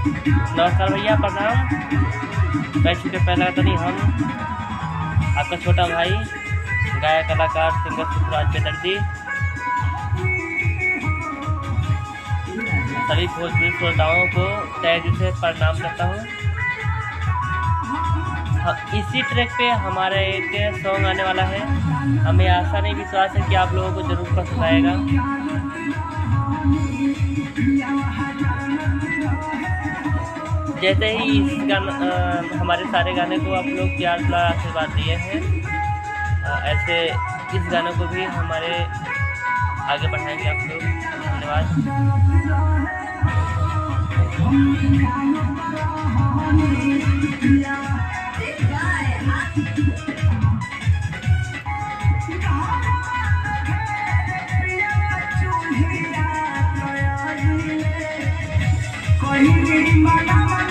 नमस्कार भैया, प्रणाम। मैं छुटे पहला तो नहीं, हम आपका छोटा भाई गायक कलाकार सिंगर सुखराज बेदर्दी सभी भोजपुरी श्रोताओं को तहे दिल से प्रणाम करता हूँ। इसी ट्रैक पे हमारा एक सॉन्ग आने वाला है। हमें आशा नहीं विश्वास है कि आप लोगों को ज़रूर पसंद आएगा। जैसे ही इस गाना हमारे सारे गाने को आप लोग प्यार दुलार आशीर्वाद दिए हैं, ऐसे इस गाने को भी हमारे आगे बढ़ाएंगे आप लोग। धन्यवाद। कोई